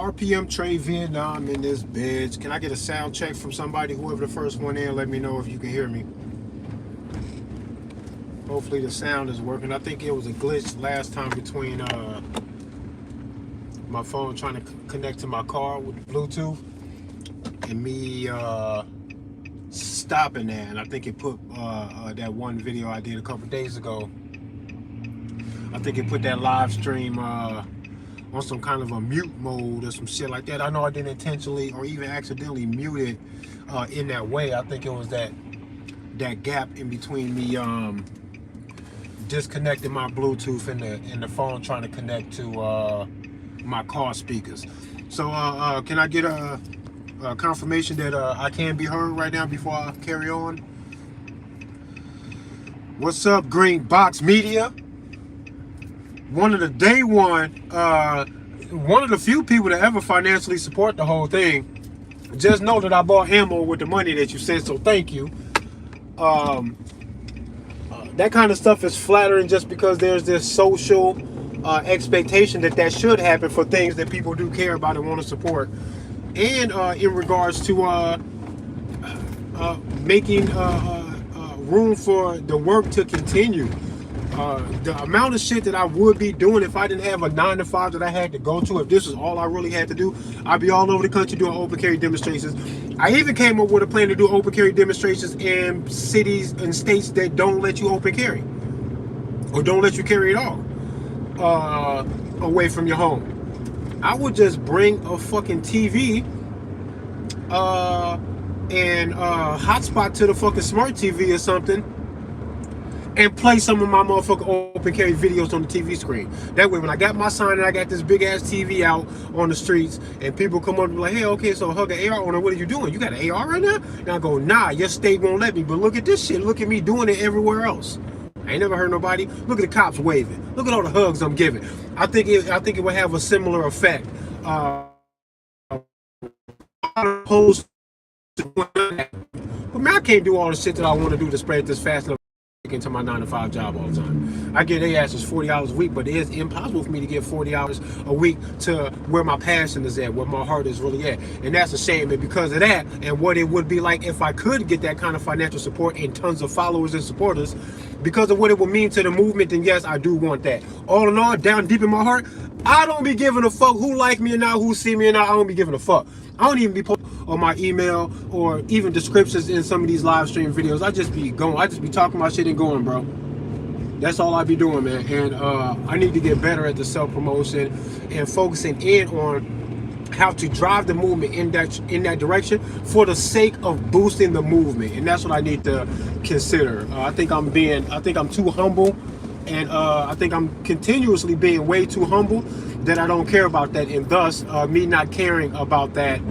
RPM Trade Vietnam in this bitch. Can I get a sound check from somebody? Whoever the first one in, let me know if you can hear me. Hopefully the sound is working. I think it was a glitch last time between my phone trying to connect to my car with Bluetooth and me stopping that. And I think it put that one video I did a couple days ago. I think it put that live stream on some kind of a mute mode or some shit like that. I know I didn't intentionally or even accidentally mute it in that way. I think it was that gap in between me disconnecting my Bluetooth and the phone trying to connect to my car speakers. So can I get a confirmation that I can be heard right now before I carry on? What's up, Green Box Media? One of the day one of the few people to ever financially support the whole thing. Just know that I bought ammo with the money that you sent, so thank you. That kind of stuff is flattering just because there's this social expectation that should happen for things that people do care about and want to support. And in regards to making room for the work to continue. The amount of shit that I would be doing if I didn't have a 9-to-5 that I had to go to, if this was all I really had to do, I'd be all over the country doing open carry demonstrations. I even came up with a plan to do open carry demonstrations in cities and states that don't let you open carry or don't let you carry at all away from your home. I would just bring a fucking TV and hotspot to the fucking smart TV or something and play some of my motherfucking open carry videos on the TV screen. That way, when I got my sign and I got this big ass TV out on the streets, and people come up and be like, "Hey, okay, so hug an AR owner, what are you doing? You got an AR right now?" And I go, "Nah, your state won't let me. But look at this shit. Look at me doing it everywhere else. I ain't never hurt nobody. Look at the cops waving. Look at all the hugs I'm giving." I think it would have a similar effect. Opposed to, but man, I can't do all the shit that I want to do to spread this fast enough into my 9-to-5 job all the time. I get their asses 40 hours a week, but it is impossible for me to get 40 hours a week to where my passion is at, where my heart is really at. And that's a shame. And because of that, and what it would be like if I could get that kind of financial support and tons of followers and supporters, because of what it would mean to the movement, then yes, I do want that. All in all, down deep in my heart, I don't be giving a fuck who like me or not, who see me or not. I don't be giving a fuck. I don't even be posting on my email or even descriptions in some of these live stream videos. I just be going. I just be talking my shit and going, bro. That's all I be doing, man. And I need to get better at the self-promotion and focusing in on how to drive the movement in that direction for the sake of boosting the movement. And that's what I need to consider. I think I'm too humble, and I think I'm continuously being way too humble that I don't care about that, and thus me not caring about that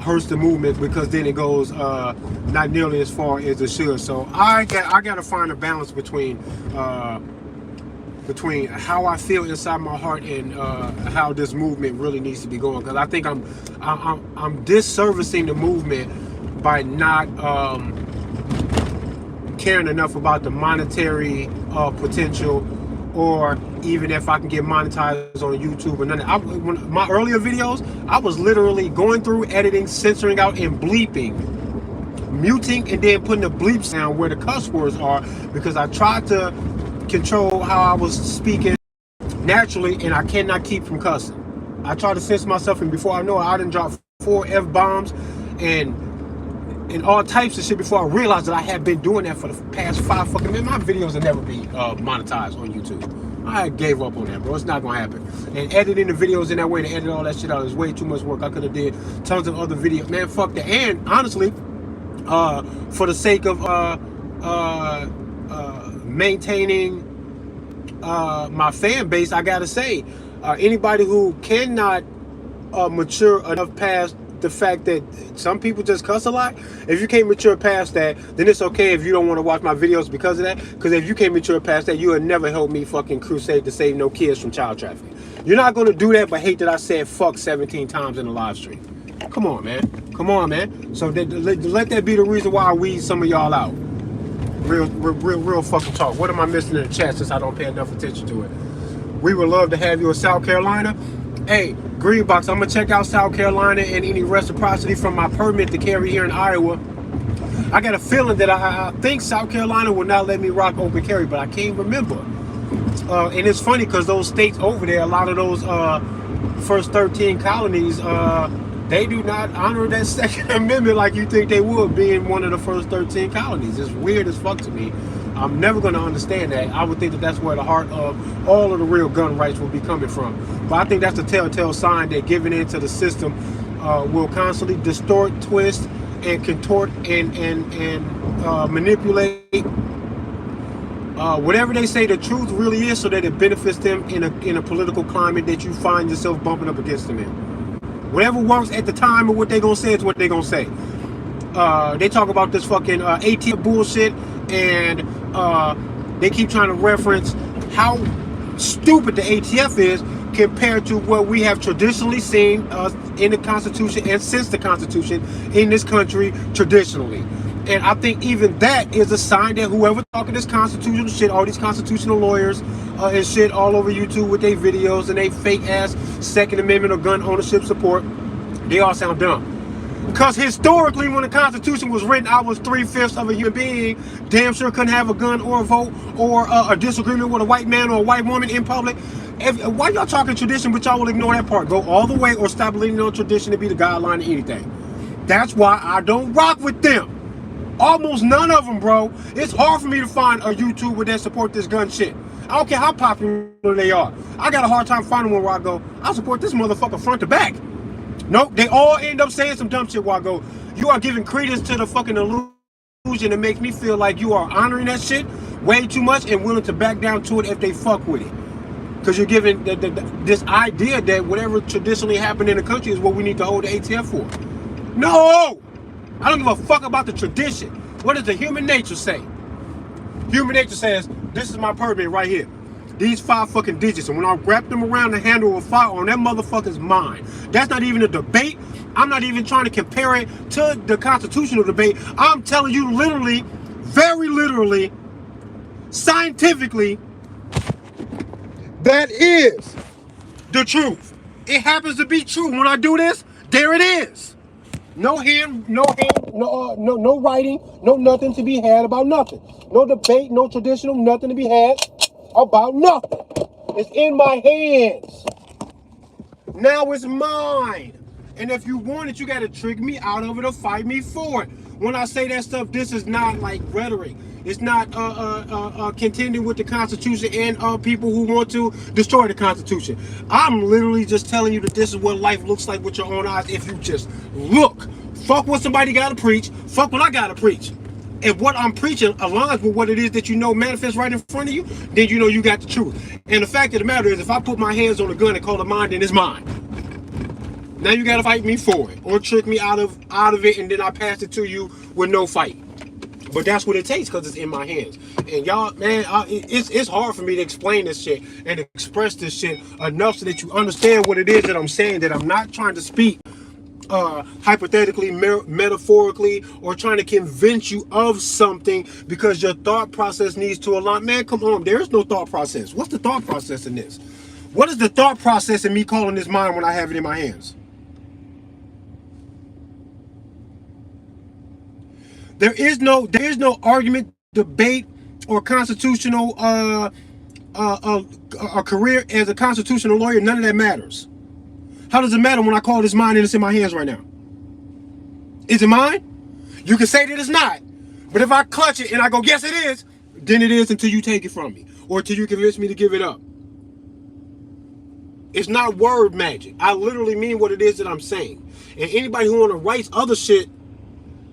hurts the movement, because then it goes not nearly as far as it should. So I got to find a balance between how I feel inside my heart and how this movement really needs to be going, because I think I'm disservicing the movement by not caring enough about the monetary potential, or even if I can get monetized on YouTube or none of my earlier videos, I was literally going through, editing, censoring out, and bleeping, muting, and then putting the bleep sound where the cuss words are, because I tried to control how I was speaking naturally, and I cannot keep from cussing. I try to censor myself, and before I know it, I done dropped 4 F-bombs and all types of shit before I realized that I had been doing that for the past 5 fucking minutes. My videos will never be monetized on YouTube. I gave up on that, bro. It's not gonna happen. And editing the videos in that way, to edit all that shit out, is way too much work. I could have did tons of other videos. Man, fuck that. And honestly, for the sake of maintaining my fan base, I gotta say, anybody who cannot mature enough past the fact that some people just cuss a lot, if you can't mature past that, then it's okay if you don't want to watch my videos because of that. Because if you can't mature past that, you will never help me fucking crusade to save no kids from child trafficking. You're not going to do that but hate that I said fuck 17 times in a live stream. Come on, man. Come on, man. So let that be the reason why I weed some of y'all out. Real fucking talk. What am I missing in the chat since I don't pay enough attention to it? We would love to have you in South Carolina. Hey, Green box. I'm gonna check out South Carolina and any reciprocity from my permit to carry here in Iowa. I got a feeling that I think South Carolina will not let me rock open carry, but I can't remember. And it's funny because those states over there, a lot of those first 13 colonies, they do not honor that Second Amendment like you think they would, being one of the first 13 colonies. It's weird as fuck to me. I'm never going to understand that. I would think that that's where the heart of all of the real gun rights will be coming from. But I think that's a telltale sign that giving into the system will constantly distort, twist, and contort and manipulate whatever they say the truth really is, so that it benefits them in a political climate that you find yourself bumping up against them in. Whatever works at the time, or what they gonna say is what they gonna say. They talk about this fucking ATF bullshit, and they keep trying to reference how stupid the ATF is compared to what we have traditionally seen in the Constitution and since the Constitution in this country traditionally. And I think even that is a sign that whoever talking this constitutional shit, all these constitutional lawyers and shit all over YouTube with their videos and they fake ass Second Amendment or gun ownership support, they all sound dumb. Because historically, when the Constitution was written, I was 3/5 of a human being. Damn sure couldn't have a gun or a vote or a disagreement with a white man or a white woman in public. Why y'all talking tradition, but y'all will ignore that part? Go all the way or stop leaning on tradition to be the guideline of anything. That's why I don't rock with them. Almost none of them, bro. It's hard for me to find a YouTuber that support this gun shit. I don't care how popular they are. I got a hard time finding one where I go, I support this motherfucker front to back. Nope, they all end up saying some dumb shit where I go, you are giving credence to the fucking illusion that makes me feel like you are honoring that shit way too much and willing to back down to it if they fuck with it. Because you're giving this idea that whatever traditionally happened in the country is what we need to hold the ATF for. No! I don't give a fuck about the tradition. What does the human nature say? Human nature says, this is my permit right here. These 5 fucking digits. And when I wrap them around the handle of a firearm, that motherfucker's mine. That's not even a debate. I'm not even trying to compare it to the constitutional debate. I'm telling you literally, very literally, scientifically, that is the truth. It happens to be true. When I do this, there it is. No writing, no nothing to be had about nothing. No debate, no traditional, nothing to be had about nothing. It's in my hands. Now it's mine. And if you want it, you got to trick me out of it or fight me for it. When I say that stuff, this is not like rhetoric. It's not contending with the Constitution and people who want to destroy the Constitution. I'm literally just telling you that this is what life looks like with your own eyes if you just look. Fuck what somebody got to preach. Fuck what I got to preach. If what I'm preaching aligns with what it is that you know manifests right in front of you, then you know you got the truth. And the fact of the matter is, if I put my hands on a gun and call it mine, then it's mine. Now you got to fight me for it or trick me out of it, and then I pass it to you with no fight. But that's what it takes because it's in my hands. And y'all, man, it's hard for me to explain this shit and express this shit enough so that you understand what it is that I'm saying, that I'm not trying to speak hypothetically, metaphorically, or trying to convince you of something because your thought process needs to align. Man, come on, there is no thought process. What's the thought process in this? What is the thought process in me calling this mine when I have it in my hands? There is no argument, debate, or constitutional a career as a constitutional lawyer. None of that matters. How does it matter when I call this mine and it's in my hands right now? Is it mine? You can say that it's not. But if I clutch it and I go, yes it is, then it is until you take it from me. Or until you convince me to give it up. It's not word magic. I literally mean what it is that I'm saying. And anybody who want to write other shit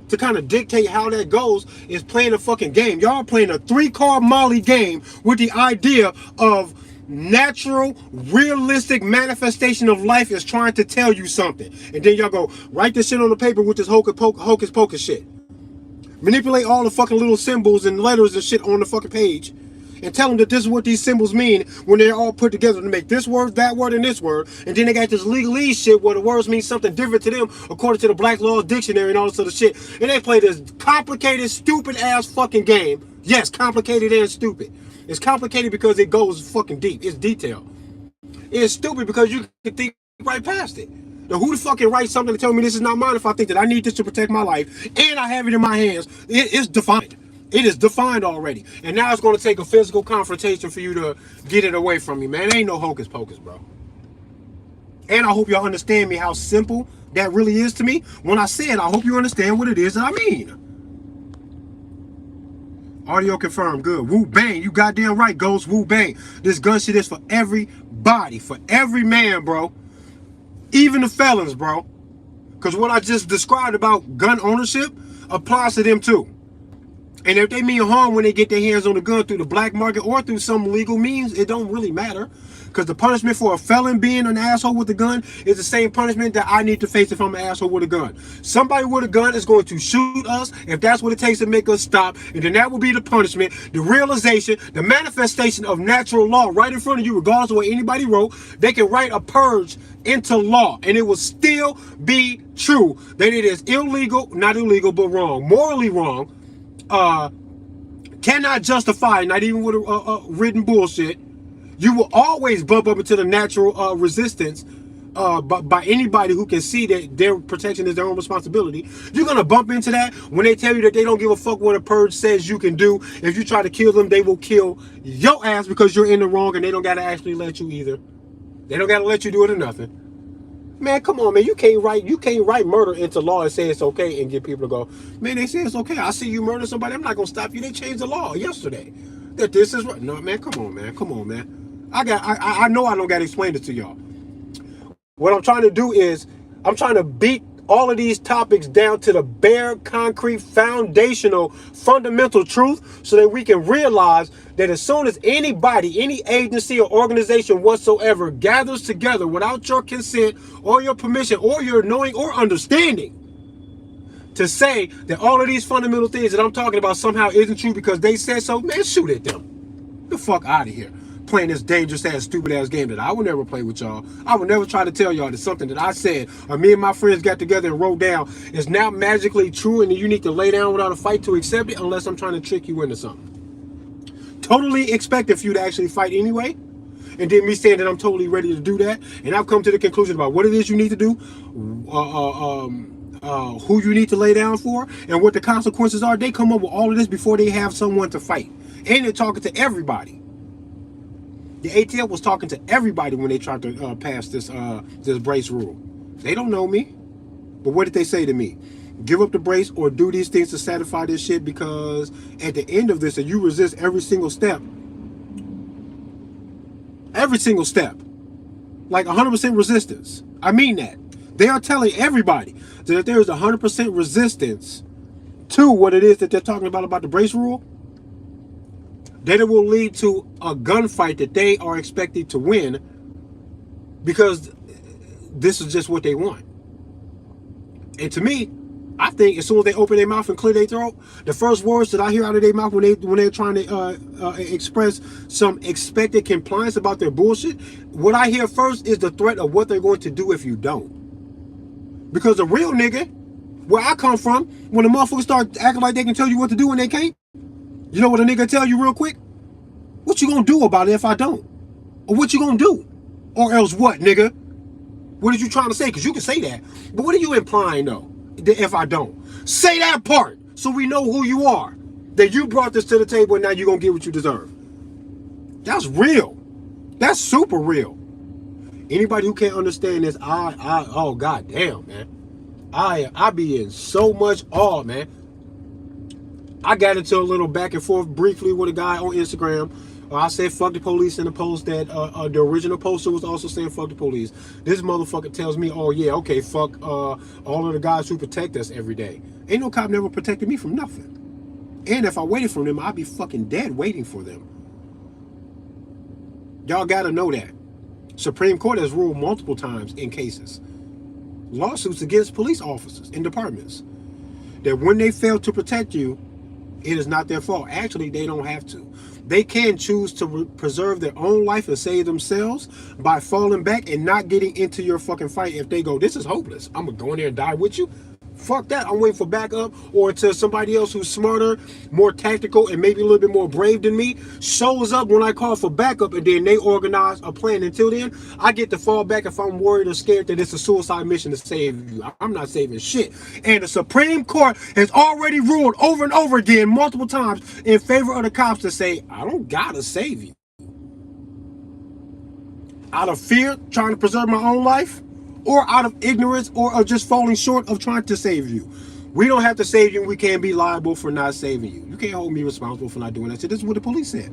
to kind of dictate how that goes is playing a fucking game. Y'all playing a 3-card Molly game with the idea of natural, realistic manifestation of life is trying to tell you something. And then y'all go, write this shit on the paper with this hocus pocus shit. Manipulate all the fucking little symbols and letters and shit on the fucking page. And tell them that this is what these symbols mean when they're all put together to make this word, that word, and this word. And then they got this legalese shit where the words mean something different to them according to the Black Law Dictionary and all this other shit. And they play this complicated, stupid ass fucking game. Yes, complicated and stupid. It's complicated because it goes fucking deep. It's detailed. It's stupid because you can think right past it. Now, who the fuck can write something to tell me this is not mine if I think that I need this to protect my life and I have it in my hands? It's defined. It is defined already. And now it's going to take a physical confrontation for you to get it away from me, man. It ain't no hocus pocus, bro. And I hope y'all understand me how simple that really is to me. When I say it, I hope you understand what it is that I mean. Audio confirmed. Good. Wu Bang. You goddamn right, Ghost. Wu Bang. This gun shit is for everybody. For every man, bro. Even the felons, bro. Because what I just described about gun ownership applies to them too. And if they mean harm when they get their hands on the gun through the black market or through some legal means, it don't really matter. Because the punishment for a felon being an asshole with a gun is the same punishment that I need to face if I'm an asshole with a gun. Somebody with a gun is going to shoot us if that's what it takes to make us stop. And then that will be the punishment, the realization, the manifestation of natural law right in front of you, regardless of what anybody wrote. They can write a purge into law and it will still be true that it is illegal, not illegal, but wrong, morally wrong, cannot justify, not even with written bullshit. You will always bump up into the natural resistance by anybody who can see that their protection is their own responsibility. You're going to bump into that when they tell you that they don't give a fuck what a purge says you can do. If you try to kill them, they will kill your ass because you're in the wrong and they don't got to actually let you either. They don't got to let you do it or nothing. Man, come on, man. You can't write murder into law and say it's okay and get people to go, man, they say it's okay. I see you murder somebody. I'm not going to stop you. They changed the law yesterday. That this is right. No, man, come on, man. Come on, man. I know I don't got to explain it to y'all. What I'm trying to do is I'm trying to beat all of these topics down to the bare, concrete, foundational, fundamental truth so that we can realize that as soon as anybody, any agency or organization whatsoever gathers together without your consent or your permission or your knowing or understanding to say that all of these fundamental things that I'm talking about somehow isn't true because they said so, man, shoot at them. Get the fuck out of here. Playing this dangerous ass, stupid ass game that I would never play with y'all. I would never try to tell y'all that something that I said or me and my friends got together and wrote down is now magically true and you need to lay down without a fight to accept it unless I'm trying to trick you into something. Totally expected for you to actually fight anyway. And then me saying that I'm totally ready to do that. And I've come to the conclusion about what it is you need to do, who you need to lay down for, and what the consequences are. They come up with all of this before they have someone to fight. And they're talking to everybody. The ATF was talking to everybody when they tried to pass this brace rule. They don't know me. But what did they say to me? Give up the brace or do these things to satisfy this shit because at the end of this, if you resist every single step, like 100% resistance. I mean that. They are telling everybody that if there is 100% resistance to what it is that they're talking about the brace rule, that it will lead to a gunfight that they are expected to win because this is just what they want. And to me, I think as soon as they open their mouth and clear their throat, the first words that I hear out of their mouth when they're trying to express some expected compliance about their bullshit, what I hear first is the threat of what they're going to do if you don't. Because a real nigga, where I come from, when the motherfuckers start acting like they can tell you what to do when they can't, you know what a nigga tell you real quick? What you gonna do about it if I don't? Or what you gonna do? Or else what, nigga? What are you trying to say? Because you can say that. But what are you implying, though, if I don't? Say that part so we know who you are. That you brought this to the table and now you're gonna get what you deserve. That's real. That's super real. Anybody who can't understand this, oh, goddamn, man. I be in so much awe, man. I got into a little back and forth briefly with a guy on Instagram. I said fuck the police in the post that the original poster was also saying fuck the police. This motherfucker tells me, oh yeah, okay, fuck all of the guys who protect us every day. Ain't no cop never protected me from nothing. And if I waited for them, I'd be fucking dead waiting for them. Y'all gotta know that. Supreme Court has ruled multiple times in cases, lawsuits against police officers and departments, that when they fail to protect you, it is not their fault. Actually, they don't have to. They can choose to preserve their own life and save themselves by falling back and not getting into your fucking fight. If they go, this is hopeless, I'm gonna go in there and die with you. Fuck that. I'm waiting for backup or until somebody else who's smarter, more tactical, and maybe a little bit more brave than me shows up when I call for backup, and then they organize a plan. Until then, I get to fall back if I'm worried or scared that it's a suicide mission to save you. I'm not saving shit. And the Supreme Court has already ruled over and over again multiple times in favor of the cops to say, I don't gotta save you. Out of fear, trying to preserve my own life, or out of ignorance, or of just falling short of trying to save you. We don't have to save you, and we can't be liable for not saving you. You can't hold me responsible for not doing that. So this is what the police said.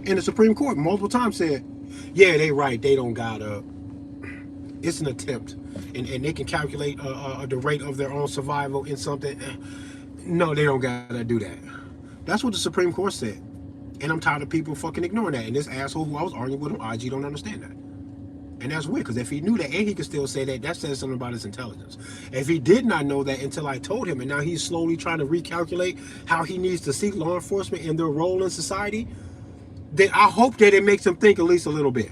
And the Supreme Court multiple times said, yeah, they right, they don't gotta. It's an attempt. And they can calculate the rate of their own survival in something. No, they don't gotta do that. That's what the Supreme Court said. And I'm tired of people fucking ignoring that. And this asshole who I was arguing with on IG don't understand that. And that's weird, because if he knew that and he could still say that, that says something about his intelligence. If he did not know that until I told him, and now he's slowly trying to recalculate how he needs to see law enforcement and their role in society, then I hope that it makes him think at least a little bit.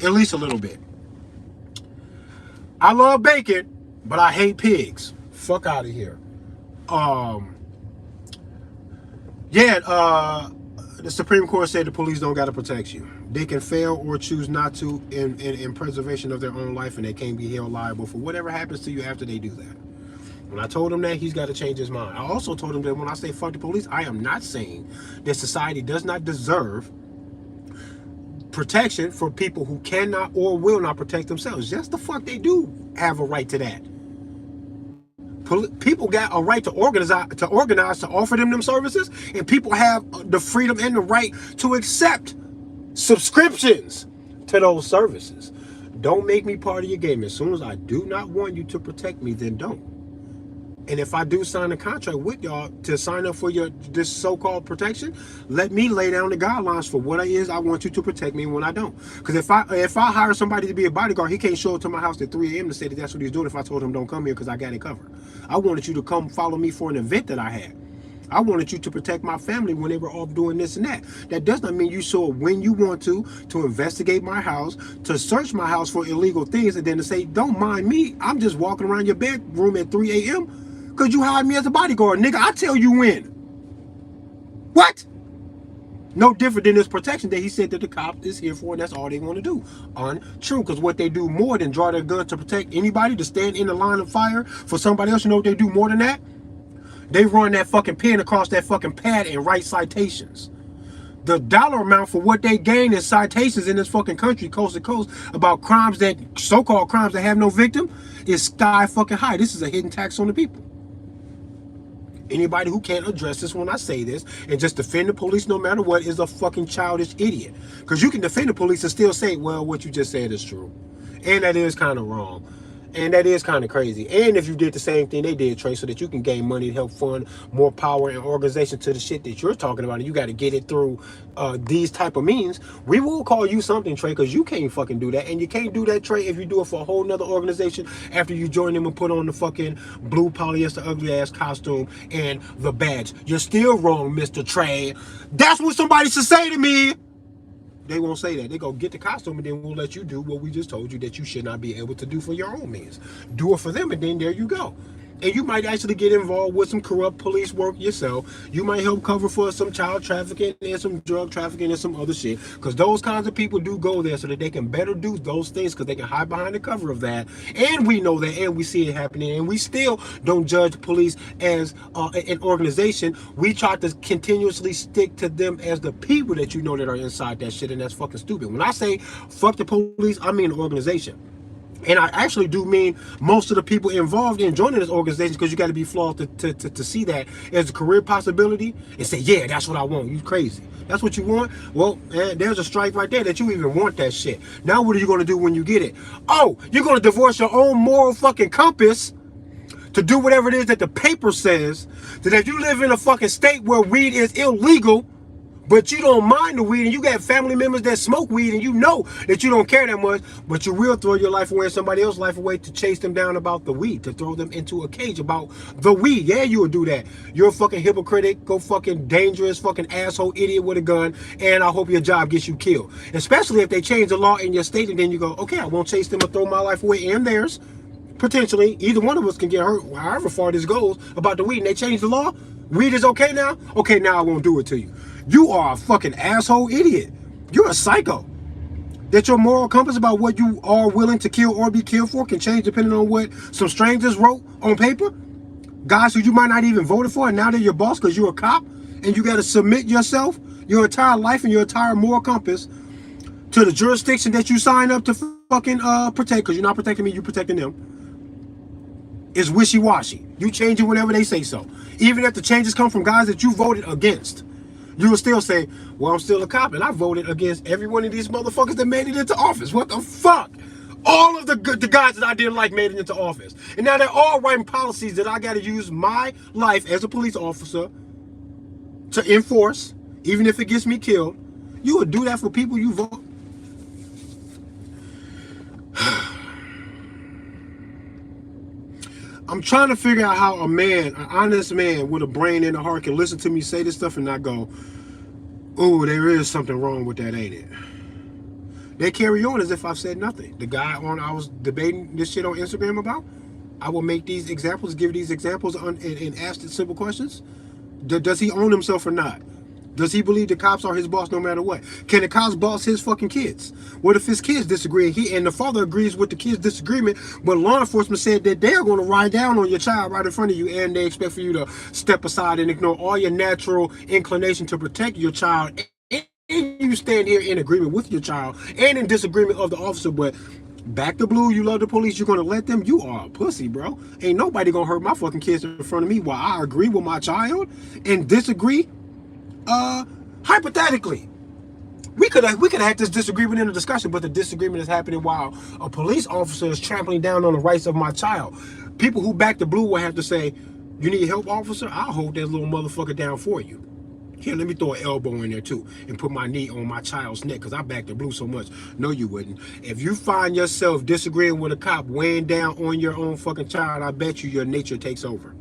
At least a little bit. I love bacon, but I hate pigs. Fuck out of here. The Supreme Court said the police don't got to protect you. They can fail or choose not to in preservation of their own life, and they can't be held liable for whatever happens to you after they do that. When I told him that, he's got to change his mind. I also told him that when I say fuck the police, I am not saying that society does not deserve protection for people who cannot or will not protect themselves. Yes, the fuck they do have a right to that. People got a right to organize, to offer them services, and people have the freedom and the right to accept subscriptions to those services. Don't make me part of your game. As soon as I do not want you to protect me, then don't. And if I do sign a contract with y'all to sign up for this so-called protection, let me lay down the guidelines for what it is I want you to protect me and when I don't. Because if I hire somebody to be a bodyguard, he can't show up to my house at 3 a.m. to say that that's what he's doing if I told him don't come here because I got it covered. I wanted you to come follow me for an event that I had. I wanted you to protect my family when they were off doing this and that. That does not mean you show up when you want to investigate my house, to search my house for illegal things, and then to say, don't mind me, I'm just walking around your bedroom at 3 a.m. because you hired me as a bodyguard. Nigga, I tell you when. What? No different than this protection that he said that the cop is here for, and that's all they want to do. Untrue, because what they do more than draw their gun to protect anybody, to stand in the line of fire for somebody else, you know what they do more than that? They run that fucking pen across that fucking pad and write citations. The dollar amount for what they gain in citations in this fucking country, coast to coast, about crimes that, so-called crimes that have no victim, is sky fucking high. This is a hidden tax on the people. Anybody who can't address this when I say this and just defend the police no matter what is a fucking childish idiot. Because you can defend the police and still say, well, what you just said is true. And that is kind of wrong. And that is kind of crazy. And if you did the same thing they did, Trey, so that you can gain money to help fund more power and organization to the shit that you're talking about, and you got to get it through these type of means, we will call you something, Trey, because you can't fucking do that. And you can't do that, Trey, if you do it for a whole nother organization after you join them and put on the fucking blue polyester ugly ass costume and the badge. You're still wrong, Mr. Trey. That's what somebody should say to me. They won't say that. They go get the costume, and then we'll let you do what we just told you that you should not be able to do for your own means. Do it for them, and then there you go. And you might actually get involved with some corrupt police work yourself. You might help cover for some child trafficking and some drug trafficking and some other shit. Because those kinds of people do go there so that they can better do those things, because they can hide behind the cover of that. And we know that, and we see it happening. And we still don't judge police as an organization. We try to continuously stick to them as the people that you know that are inside that shit, and that's fucking stupid. When I say fuck the police, I mean the organization. And I actually do mean most of the people involved in joining this organization, because you got to be flawed to see that as a career possibility and say, yeah, that's what I want. You crazy. That's what you want? Well, there's a strike right there that you even want that shit. Now what are you going to do when you get it? Oh, you're going to divorce your own moral fucking compass to do whatever it is that the paper says, that if you live in a fucking state where weed is illegal, but you don't mind the weed, and you got family members that smoke weed, and you know that you don't care that much, but you will throw your life away and somebody else's life away to chase them down about the weed, to throw them into a cage about the weed. Yeah, you will do that. You're a fucking hypocrite, go fucking dangerous, fucking asshole idiot with a gun, and I hope your job gets you killed. Especially if they change the law in your state, and then you go, okay, I won't chase them or throw my life away and theirs. potentially, either one of us can get hurt, however far this goes, about the weed, and they change the law. Weed is okay now? Okay, now I won't do it to you. You are a fucking asshole idiot. You're a psycho. That your moral compass about what you are willing to kill or be killed for can change depending on what some strangers wrote on paper. Guys who you might not even voted for, and now they're your boss because you're a cop, and you got to submit yourself, your entire life and your entire moral compass to the jurisdiction that you sign up to fucking protect, because you're not protecting me, you're protecting them, is wishy-washy. You change it whenever they say so. Even if the changes come from guys that you voted against, you will still say, well, I'm still a cop, and I voted against every one of these motherfuckers that made it into office. What the fuck? All of the guys that I didn't like made it into office. And now they're all writing policies that I got to use my life as a police officer to enforce, even if it gets me killed. You would do that for people you vote. I'm trying to figure out how a man, an honest man with a brain and a heart, can listen to me say this stuff and not go, oh, there is something wrong with that, ain't it? They carry on as if I've said nothing. The guy I was debating this shit on Instagram about, I will make these examples, give these examples and ask the simple questions. Does he own himself or not? Does he believe the cops are his boss no matter what? Can the cops boss his fucking kids? What if his kids disagree and the father agrees with the kids' disagreement, but law enforcement said that they're going to ride down on your child right in front of you, and they expect for you to step aside and ignore all your natural inclination to protect your child, and you stand here in agreement with your child and in disagreement of the officer, but back to blue, you love the police, you're going to let them? You are a pussy, bro. Ain't nobody going to hurt my fucking kids in front of me while I agree with my child and disagree. Hypothetically, we could have had this disagreement in a discussion, but the disagreement is happening while a police officer is trampling down on the rights of my child. People who back the blue will have to say, you need help, officer? I'll hold that little motherfucker down for you. Here, let me throw an elbow in there too and put my knee on my child's neck because I back the blue so much. No, you wouldn't. If you find yourself disagreeing with a cop weighing down on your own fucking child, I bet you your nature takes over.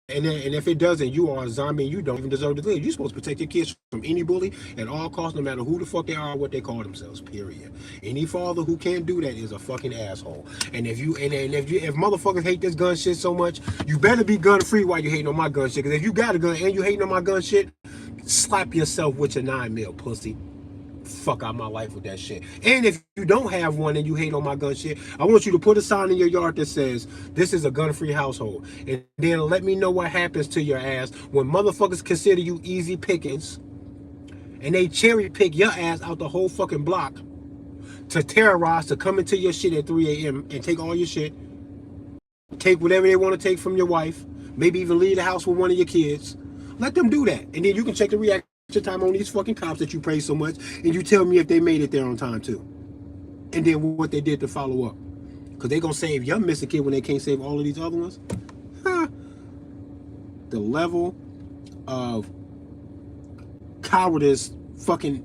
And if it doesn't, you are a zombie and you don't even deserve to live. You're supposed to protect your kids from any bully at all costs, no matter who the fuck they are or what they call themselves, period. Any father who can't do that is a fucking asshole. And if motherfuckers hate this gun shit so much, you better be gun free while you hating on my gun shit. Because if you got a gun and you hating on my gun shit, slap yourself with your 9mm, pussy. Fuck out my life with that shit. And if you don't have one and you hate on my gun shit, I want you to put a sign in your yard that says this is a gun-free household, and then let me know what happens to your ass when motherfuckers consider you easy pickings and they cherry pick your ass out the whole fucking block to terrorize, to come into your shit at 3 a.m. and take all your shit, take whatever they want to take from your wife, maybe even leave the house with one of your kids. Let them do that, and then you can check the reaction time on these fucking cops that you praise so much, and you tell me if they made it there on time too, and then what they did to follow up, because they gonna save your missing kid when they can't save all of these other ones. The level of cowardice, fucking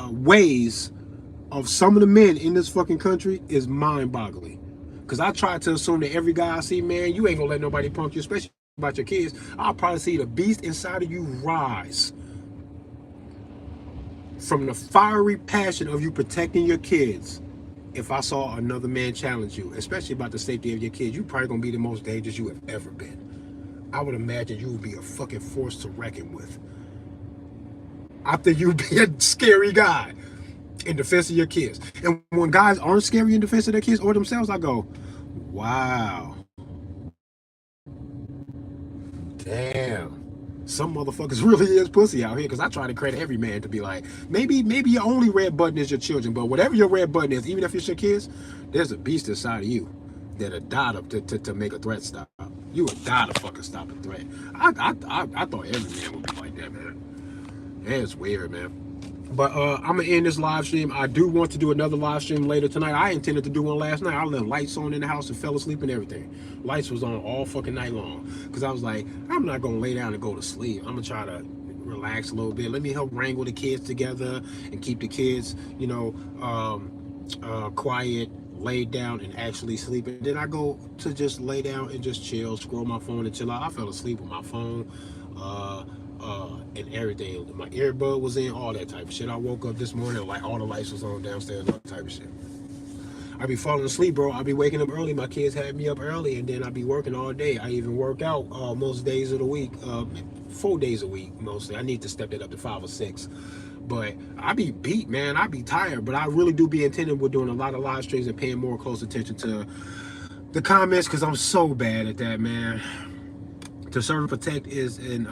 ways of some of the men in this fucking country is mind-boggling. Because I try to assume that every guy I see, man, you ain't gonna let nobody punk you, especially about your kids. I'll probably see the beast inside of you rise from the fiery passion of you protecting your kids. If I saw another man challenge you, especially about the safety of your kids, you probably gonna be the most dangerous you have ever been. I would imagine you would be a fucking force to reckon with. After you be a scary guy in defense of your kids. And when guys aren't scary in defense of their kids or themselves, I go, wow. Damn, some motherfuckers really is pussy out here. Because I try to credit every man to be like, maybe your only red button is your children, but whatever your red button is, even if it's your kids, there's a beast inside of you that'll die to make a threat stop. You would die to fucking stop a threat. I thought every man would be like that, man. Yeah, it's weird, man. But I'm gonna end this live stream. I do want to do another live stream later tonight. I intended to do one last night. I left lights on in the house and fell asleep and everything. Lights was on all fucking night long. Because I was like, I'm not gonna lay down and go to sleep. I'm gonna try to relax a little bit. Let me help wrangle the kids together and keep the kids, you know, quiet, laid down and actually sleeping. Then I go to just lay down and just chill, scroll my phone and chill out. I fell asleep with my phone and everything. My earbud was in, all that type of shit. I woke up this morning like all the lights was on downstairs, all that type of shit. I be falling asleep, bro. I be waking up early. My kids had me up early, and then I be working all day. I even work out most days of the week, 4 days a week mostly. I need to step that up to 5 or 6. But I be beat, man. I be tired, but I really do be intending with doing a lot of live streams and paying more close attention to the comments because I'm so bad at that, man. To serve and protect is an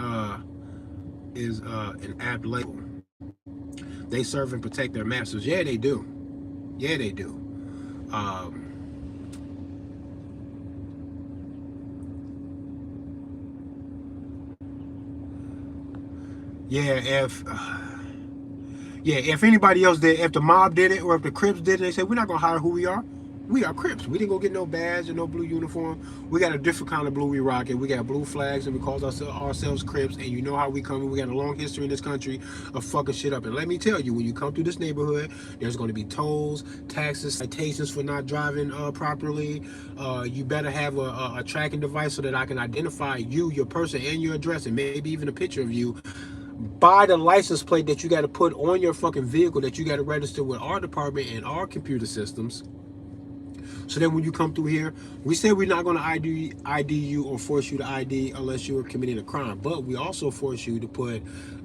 apt label. They serve and protect their masters. Yeah, they do. Yeah, they do. Yeah, if anybody else did, if the mob did it or if the Crips did it, they said we're not gonna hire who we are. We are Crips. We didn't go get no badge or no blue uniform. We got a different kind of blue we rock it. We got blue flags and we call ourselves Crips. And you know how we come. We got a long history in this country of fucking shit up. And let me tell you, when you come through this neighborhood, there's going to be tolls, taxes, citations for not driving properly. You better have a tracking device so that I can identify you, your person, and your address, and maybe even a picture of you by the license plate that you got to put on your fucking vehicle that you got to register with our department and our computer systems. So then when you come through here, we say we're not going to ID you or force you to ID unless you're committing a crime. But we also force you to put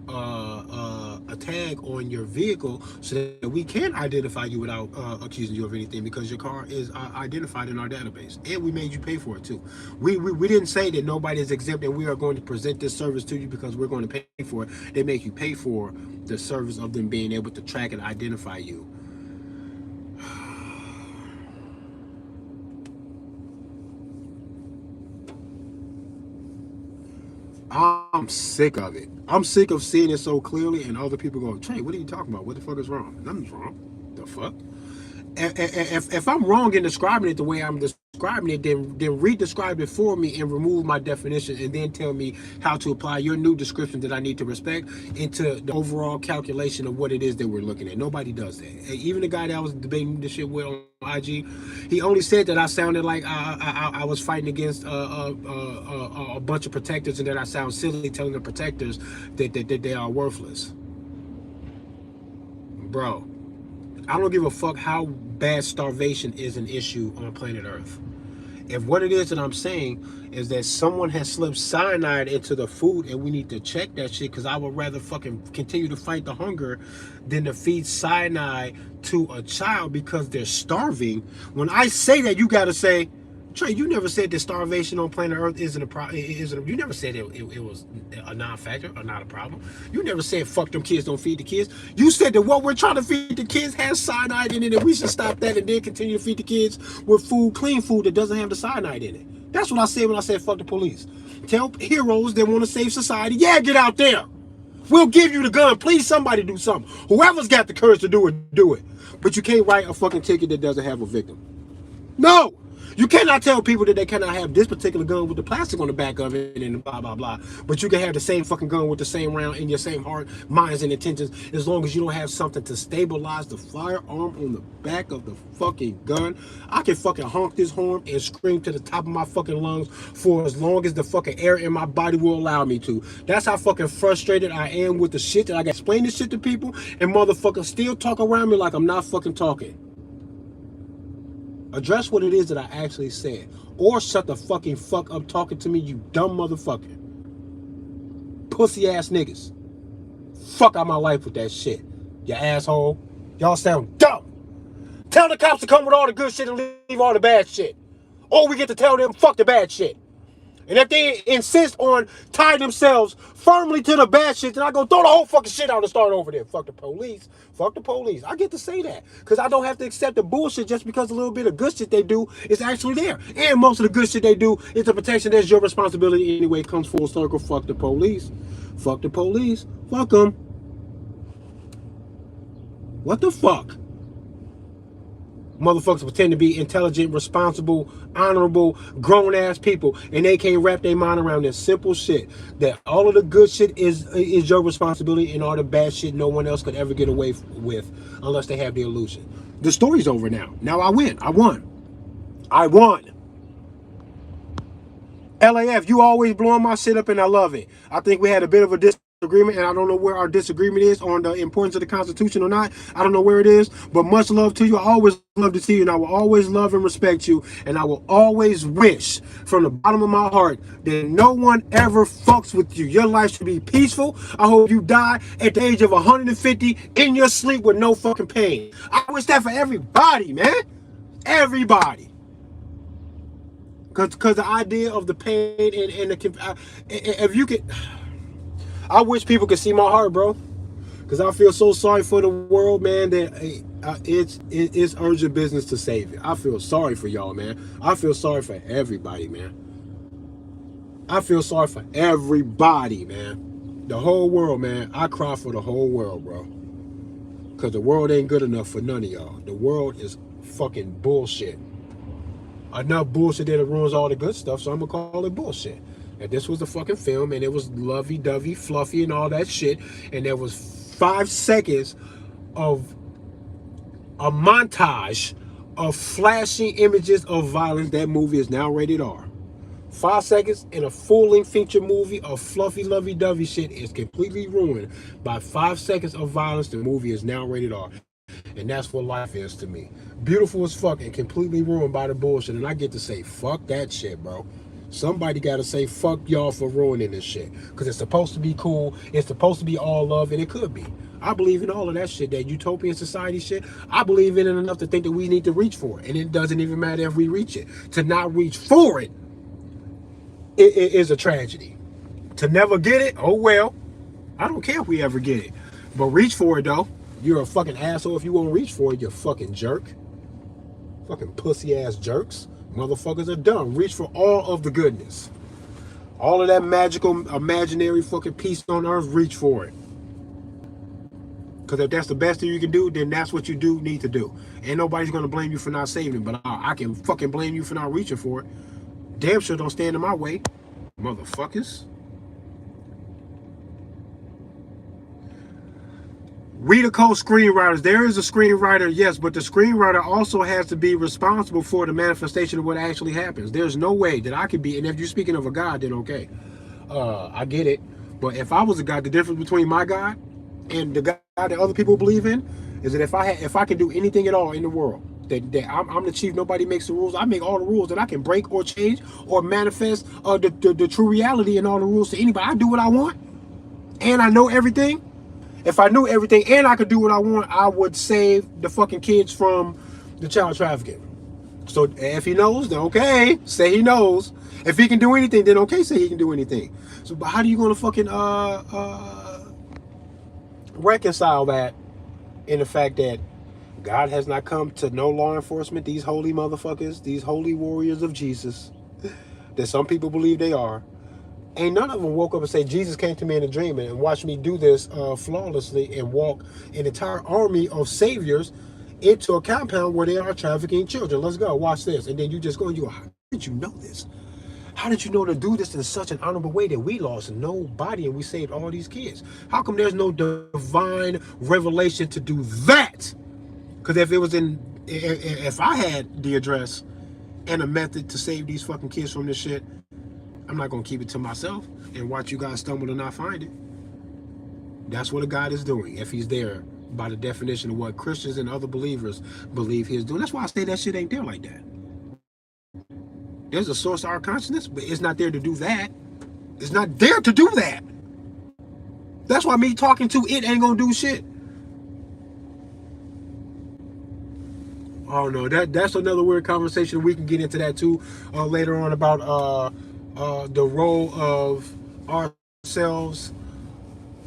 a tag on your vehicle so that we can identify you without accusing you of anything because your car is identified in our database. And we made you pay for it too. We didn't say that nobody is exempt and we are going to present this service to you because we're going to pay for it. They make you pay for the service of them being able to track and identify you. I'm sick of it. I'm sick of seeing it so clearly and other people go, Trey, what are you talking about? What the fuck is wrong? Nothing's wrong. The fuck? If I'm wrong in describing it the way I'm describing it, then re-describe it for me and remove my definition and then tell me how to apply your new description that I need to respect into the overall calculation of what it is that we're looking at. Nobody does that. Even the guy that I was debating this shit with on IG, he only said that I sounded like I was fighting against a bunch of protectors and that I sound silly telling the protectors that they are worthless. Bro, I don't give a fuck how bad starvation is an issue on planet Earth. If what it is that I'm saying is that someone has slipped cyanide into the food and we need to check that shit, because I would rather fucking continue to fight the hunger than to feed cyanide to a child because they're starving. When I say that, you gotta say, Trey, you never said that starvation on planet Earth isn't a problem. You never said it was a non-factor or not a problem. You never said fuck them kids, don't feed the kids. You said that what we're trying to feed the kids has cyanide in it, and we should stop that and then continue to feed the kids with food, clean food that doesn't have the cyanide in it. That's what I said when I said fuck the police. Tell heroes that want to save society, yeah, get out there. We'll give you the gun. Please, somebody do something. Whoever's got the courage to do it, do it. But you can't write a fucking ticket that doesn't have a victim. No. You cannot tell people that they cannot have this particular gun with the plastic on the back of it and blah, blah, blah. But you can have the same fucking gun with the same round in your same heart, minds, and intentions as long as you don't have something to stabilize the firearm on the back of the fucking gun. I can fucking honk this horn and scream to the top of my fucking lungs for as long as the fucking air in my body will allow me to. That's how fucking frustrated I am with the shit that I got to explain this shit to people and motherfuckers still talk around me like I'm not fucking talking. Address what it is that I actually said. Or shut the fucking fuck up talking to me, you dumb motherfucker. Pussy ass niggas. Fuck out my life with that shit. You asshole. Y'all sound dumb. Tell the cops to come with all the good shit and leave all the bad shit. Or we get to tell them fuck the bad shit. And if they insist on tying themselves firmly to the bad shit, then I go throw the whole fucking shit out and start over there. Fuck the police. Fuck the police. I get to say that. Because I don't have to accept the bullshit just because a little bit of good shit they do is actually there. And most of the good shit they do is the protection that's your responsibility anyway. It comes full circle. Fuck the police. Fuck the police. Fuck them. What the fuck? Motherfuckers pretend to be intelligent, responsible, honorable, grown-ass people, and they can't wrap their mind around this simple shit. That all of the good shit is your responsibility, and all the bad shit no one else could ever get away with unless they have the illusion. The story's over now. Now I win. I won. I won. LAF, you always blowing my shit up, and I love it. I think we had a bit of a agreement, and I don't know where our disagreement is on the importance of the Constitution or not. I don't know where it is, but much love to you. I always love to see you, and I will always love and respect you, and I will always wish from the bottom of my heart that no one ever fucks with you. Your life should be peaceful. I hope you die at the age of 150 in your sleep with no fucking pain. I wish that for everybody, man. Everybody. Because the idea of the pain and the... if you could... I wish people could see my heart, bro. Because I feel so sorry for the world, man, that it's urgent business to save it. I feel sorry for y'all, man. I feel sorry for everybody, man. I feel sorry for everybody, man. The whole world, man. I cry for the whole world, bro. Because the world ain't good enough for none of y'all. The world is fucking bullshit. Enough bullshit that it ruins all the good stuff, so I'm going to call it bullshit. And this was a fucking film, and it was lovey-dovey, fluffy, and all that shit. And there was 5 seconds of a montage of flashing images of violence. That movie is now rated R. 5 seconds in a full-length feature movie of fluffy, lovey-dovey shit is completely ruined by 5 seconds of violence. The movie is now rated R. And that's what life is to me. Beautiful as fuck and completely ruined by the bullshit. And I get to say, fuck that shit, bro. Somebody got to say, fuck y'all for ruining this shit. Because it's supposed to be cool. It's supposed to be all love, and it could be. I believe in all of that shit, that utopian society shit. I believe in it enough to think that we need to reach for it. And it doesn't even matter if we reach it. To not reach for it, it is a tragedy. To never get it, oh well. I don't care if we ever get it. But reach for it, though. You're a fucking asshole if you won't reach for it, you fucking jerk. Fucking pussy-ass jerks. Motherfuckers are dumb. Reach for all of the goodness. All of that magical, imaginary fucking peace on earth, reach for it. Because if that's the best thing you can do, then that's what you need to do. Ain't nobody's going to blame you for not saving it, but I can fucking blame you for not reaching for it. Damn sure don't stand in my way, motherfuckers. Read a co-screenwriters. There is a screenwriter, yes, but the screenwriter also has to be responsible for the manifestation of what actually happens. There's no way that I could be, and if you're speaking of a God, then okay. I get it. But if I was a God, the difference between my God and the God that other people believe in is that if I can do anything at all in the world, that I'm the chief, nobody makes the rules. I make all the rules that I can break or change or manifest the true reality and all the rules to anybody. I do what I want, and I know everything. If I knew everything and I could do what I want, I would save the fucking kids from the child trafficking. So if he knows, then okay, say he knows. If he can do anything, then okay, say he can do anything. So but how are you gonna fucking reconcile that in the fact that God has not come to no law enforcement, these holy motherfuckers, these holy warriors of Jesus, that some people believe they are. Ain't none of them woke up and say, Jesus came to me in a dream and watched me do this flawlessly and walk an entire army of saviors into a compound where they are trafficking children. Let's go, watch this. And then you just go and you go, how did you know this? How did you know to do this in such an honorable way that we lost nobody and we saved all these kids? How come there's no divine revelation to do that? Because if I had the address and a method to save these fucking kids from this shit, I'm not going to keep it to myself and watch you guys stumble and not find it. That's what a God is doing, if he's there by the definition of what Christians and other believers believe he is doing. That's why I say that shit ain't there like that. There's a source of our consciousness, but it's not there to do that. It's not there to do that. That's why me talking to it ain't going to do shit. Oh no, that's another weird conversation. We can get into that too later on about the role of ourselves,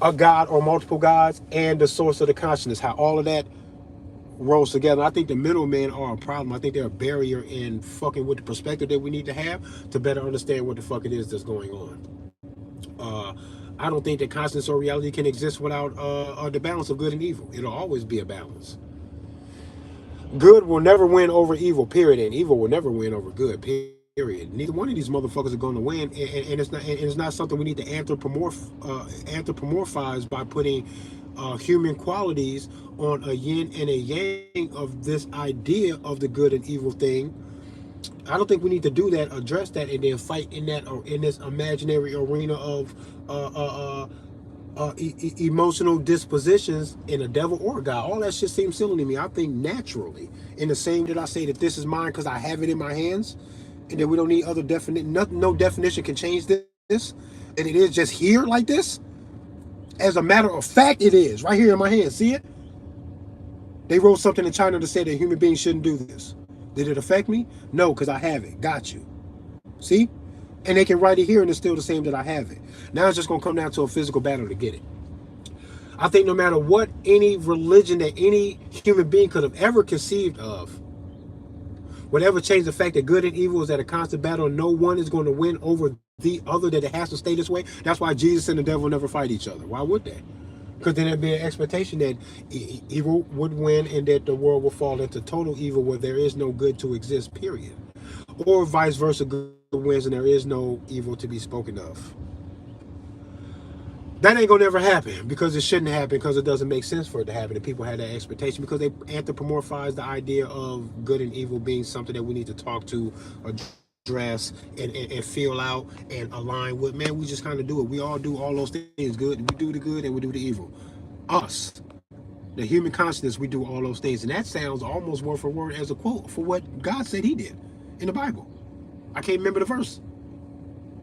a God or multiple gods, and the source of the consciousness, how all of that rolls together. I think the middlemen are a problem. I think they're a barrier in fucking with the perspective that we need to have to better understand what the fuck it is that's going on. I don't think that consciousness or reality can exist without the balance of good and evil. It'll always be a balance. Good will never win over evil, period, and evil will never win over good, period. Neither one of these motherfuckers are going to win, and it's not something we need to anthropomorphize by putting human qualities on a yin and a yang of this idea of the good and evil thing. I don't think we need to do that, address that, and then fight in that or in this imaginary arena of emotional dispositions in a devil or a God. All that shit seems silly to me. I think naturally, in the same that I say that this is mine because I have it in my hands, and that we don't need other definition. No definition can change this, and it is just here like this. As a matter of fact, it is right here in my hand. See it? They wrote something in China to say that human beings shouldn't do this. Did it affect me? No, because I have it. Got you. See? And they can write it here and it's still the same that I have it. Now it's just going to come down to a physical battle to get it. I think no matter what any religion that any human being could have ever conceived of, whatever changed the fact that good and evil is at a constant battle, no one is going to win over the other, that it has to stay this way. That's why Jesus and the devil never fight each other. Why would they? Because then there'd be an expectation that evil would win and that the world will fall into total evil where there is no good to exist, period. Or vice versa, good wins and there is no evil to be spoken of. That ain't gonna never happen because it shouldn't happen, because it doesn't make sense for it to happen. And people have that expectation because they anthropomorphize the idea of good and evil being something that we need to talk to, address, and feel out and align with. Man, we just kind of do it. We all do all those things. Good, we do the good and we do the evil. Us, the human consciousness, we do all those things. And that sounds almost word for word as a quote for what God said he did in the Bible. I can't remember the verse.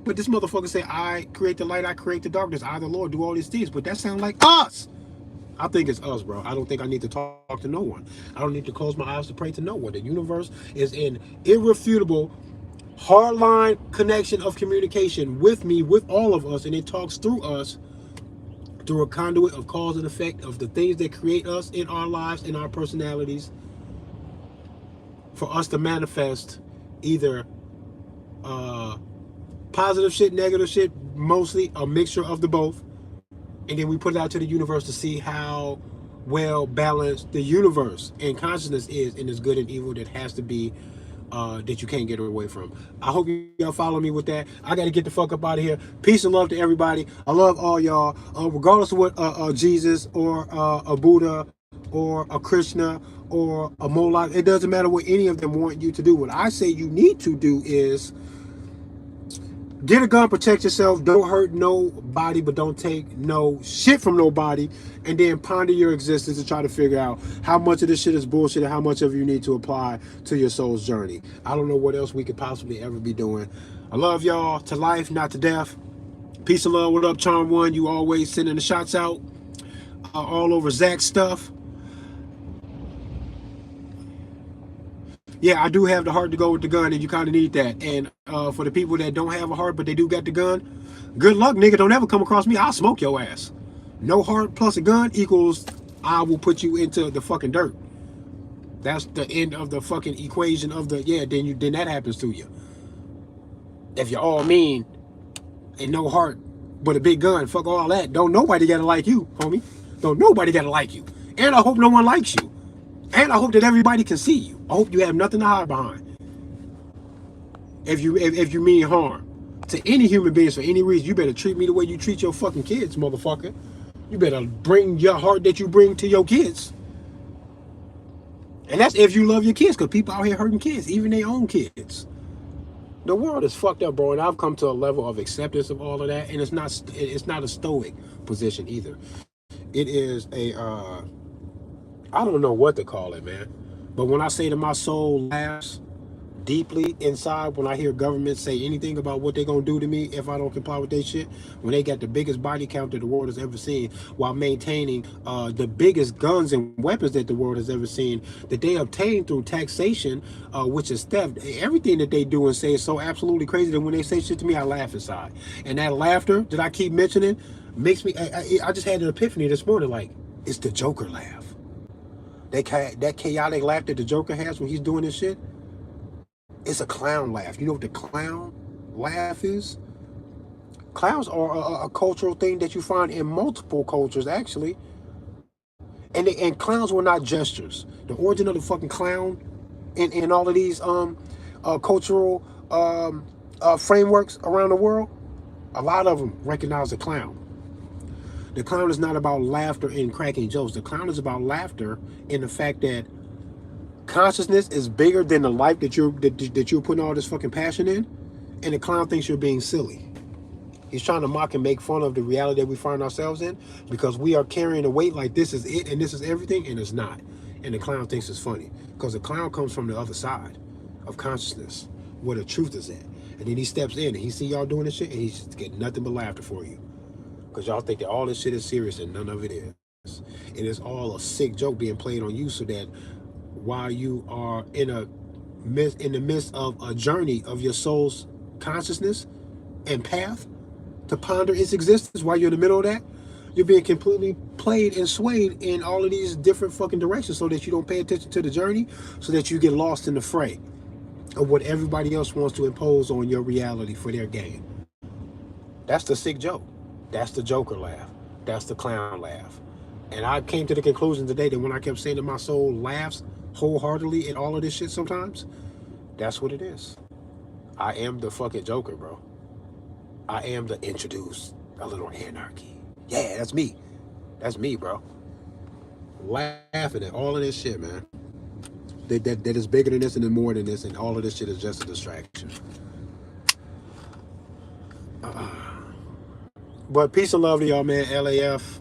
But this motherfucker say, I create the light, I create the darkness, I the Lord do all these things. But that sounds like us. I think it's us, bro. I don't think I need to talk to no one. I don't need to close my eyes to pray to no one. The universe is an irrefutable, hardline connection of communication with me, with all of us, and it talks through us, through a conduit of cause and effect of the things that create us in our lives, in our personalities, for us to manifest either positive shit, negative shit, mostly a mixture of the both, and then we put it out to the universe to see how well balanced the universe and consciousness is in this good and evil that has to be that you can't get away from. I hope y'all follow me with that. I got to get the fuck up out of here. Peace and love to everybody. I love all y'all, regardless of what Jesus or a Buddha or a Krishna or a Moloch, it doesn't matter what any of them want you to do. What I say you need to do is get a gun, protect yourself, don't hurt nobody, but don't take no shit from nobody, and then ponder your existence and try to figure out how much of this shit is bullshit and how much of you need to apply to your soul's journey. I don't know what else we could possibly ever be doing. I love y'all to life, not to death. Peace and love. What up, Charm One? You always sending the shots out all over Zach's stuff. Yeah, I do have the heart to go with the gun, and you kind of need that. And for the people that don't have a heart, but they do got the gun, good luck, nigga. Don't ever come across me. I'll smoke your ass. No heart plus a gun equals I will put you into the fucking dirt. That's the end of the fucking equation of the, yeah, then that happens to you. If you're all mean and no heart, but a big gun, fuck all that. Don't nobody gotta like you, homie. Don't nobody gotta like you. And I hope no one likes you. And I hope that everybody can see you. I hope you have nothing to hide behind. If you mean harm to any human beings for any reason, you better treat me the way you treat your fucking kids, motherfucker. You better bring your heart that you bring to your kids. And that's if you love your kids, because people out here hurting kids, even their own kids. The world is fucked up, bro, and I've come to a level of acceptance of all of that, and it's not a stoic position either. It is a I don't know what to call it, man. But when I say that my soul laughs deeply inside when I hear government say anything about what they're going to do to me if I don't comply with their shit, when they got the biggest body count that the world has ever seen while maintaining the biggest guns and weapons that the world has ever seen, that they obtain through taxation, which is theft. Everything that they do and say is so absolutely crazy that when they say shit to me, I laugh inside. And that laughter that I keep mentioning makes me, I just had an epiphany this morning, like, it's the Joker laugh. That chaotic laugh that the Joker has when he's doing this shit, it's a clown laugh. You know what the clown laugh is? Clowns are a cultural thing that you find in multiple cultures, actually. And clowns were not gestures. The origin of the fucking clown in all of these cultural frameworks around the world, a lot of them recognize the clown. The clown is not about laughter and cracking jokes. The clown is about laughter in the fact that consciousness is bigger than the life that you're putting all this fucking passion in, and the clown thinks you're being silly. He's trying to mock and make fun of the reality that we find ourselves in because we are carrying a weight like this is it and this is everything, and it's not. And the clown thinks it's funny because the clown comes from the other side of consciousness where the truth is at. And then he steps in and he see y'all doing this shit and he's getting nothing but laughter for you because y'all think that all this shit is serious and none of it is. And it's all a sick joke being played on you so that while you are in the midst of a journey of your soul's consciousness and path to ponder its existence, while you're in the middle of that, you're being completely played and swayed in all of these different fucking directions so that you don't pay attention to the journey, so that you get lost in the fray of what everybody else wants to impose on your reality for their gain. That's the sick joke. That's the Joker laugh. That's the clown laugh. And I came to the conclusion today that when I kept saying that my soul laughs wholeheartedly at all of this shit sometimes, that's what it is. I am the fucking Joker, bro. I am the introduce a little anarchy. Yeah, that's me. That's me, bro. Laughing at all of this shit, man. That is bigger than this and more than this, and all of this shit is just a distraction. But peace and love to y'all, man. LAF,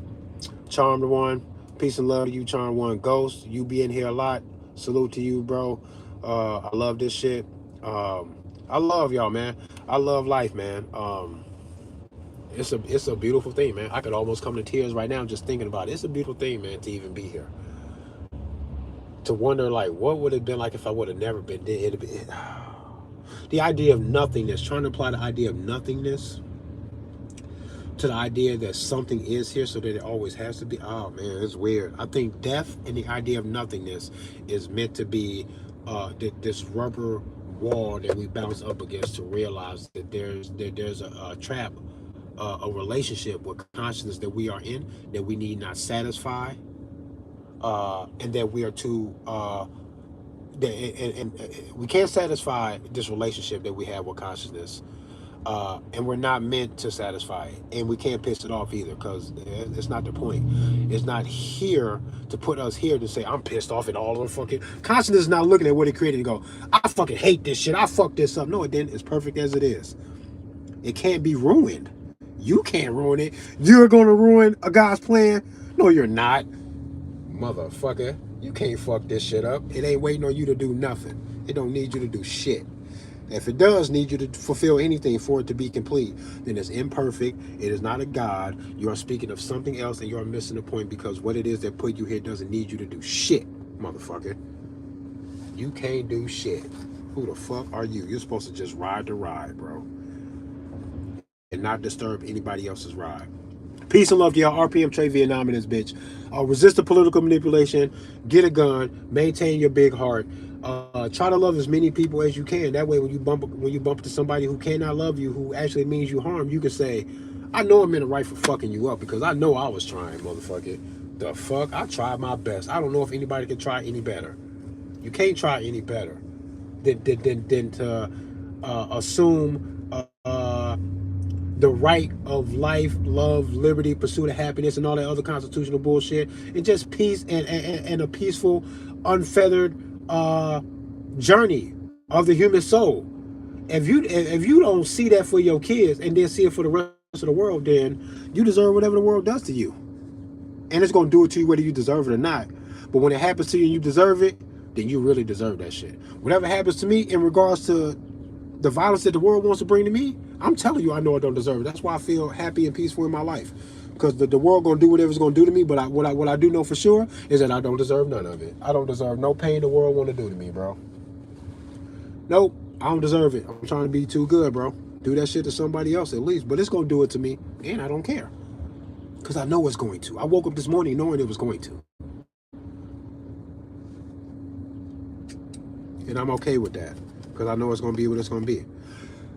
Charmed One. Peace and love to you, Charmed One. Ghost, you be in here a lot. Salute to you, bro. I love this shit. I love y'all, man. I love life, man. It's a beautiful thing, man. I could almost come to tears right now just thinking about it. It's a beautiful thing, man, to even be here. To wonder, like, what would it have been like if I would have never been there? The idea of nothingness, trying to apply the idea of nothingness to the idea that something is here so that it always has to be. Oh, man, it's weird. I think death and the idea of nothingness is meant to be this rubber wall that we bounce up against to realize that there's a trap, a relationship with consciousness that we are in that we need not satisfy, and that we are too and we can't satisfy this relationship that we have with consciousness, and we're not meant to satisfy it, and we can't piss it off either because it's not the point. It's not here to put us here to say I'm pissed off at all of the fucking consciousness is not looking at what it created and go, I fucking hate this shit, I fucked this up. No, it didn't. It's perfect as it is. It can't be ruined. You can't ruin it. You're gonna ruin a God's plan? No, you're not, motherfucker. You can't fuck this shit up. It ain't waiting on you to do nothing. It don't need you to do shit. If it does need you to fulfill anything for it to be complete, then it's imperfect. It is not a God. You are speaking of something else and you are missing the point because what it is that put you here doesn't need you to do shit, motherfucker. You can't do shit. Who the fuck are you? You're supposed to just ride the ride, bro. And not disturb anybody else's ride. Peace and love to y'all. RPM Trey Vietnam in this bitch. Resist the political manipulation. Get a gun. Maintain your big heart. Try to love as many people as you can. That way, when you bump into somebody who cannot love you, who actually means you harm, you can say, "I know I'm in the right for fucking you up because I know I was trying, motherfucker. The fuck, I tried my best. I don't know if anybody can try any better. You can't try any better than to assume." The right of life, love, liberty, pursuit of happiness, and all that other constitutional bullshit, and just peace and a peaceful, unfeathered journey of the human soul. If you don't see that for your kids and then see it for the rest of the world, then you deserve whatever the world does to you, and it's gonna do it to you whether you deserve it or not. But when it happens to you and you deserve it, then you really deserve that shit. Whatever happens to me in regards to the violence that the world wants to bring to me, I'm telling you, I know I don't deserve it. That's why I feel happy and peaceful in my life, because the world gonna do whatever it's gonna do to me. But what I do know for sure is that I don't deserve none of it. I don't deserve no pain the world want to do to me, bro. Nope, I don't deserve it. I'm trying to be too good, bro. Do that shit to somebody else at least, but it's gonna do it to me, and I don't care, because I know it's going to. I woke up this morning knowing it was going to, and I'm okay with that, because I know it's gonna be what it's gonna be.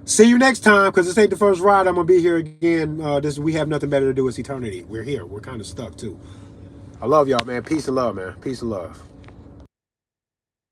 See you next time, because this ain't the first ride. I'm gonna be here again. We have nothing better to do. It's eternity. We're here. We're kind of stuck too. I love y'all, man. Peace and love, man. Peace and love.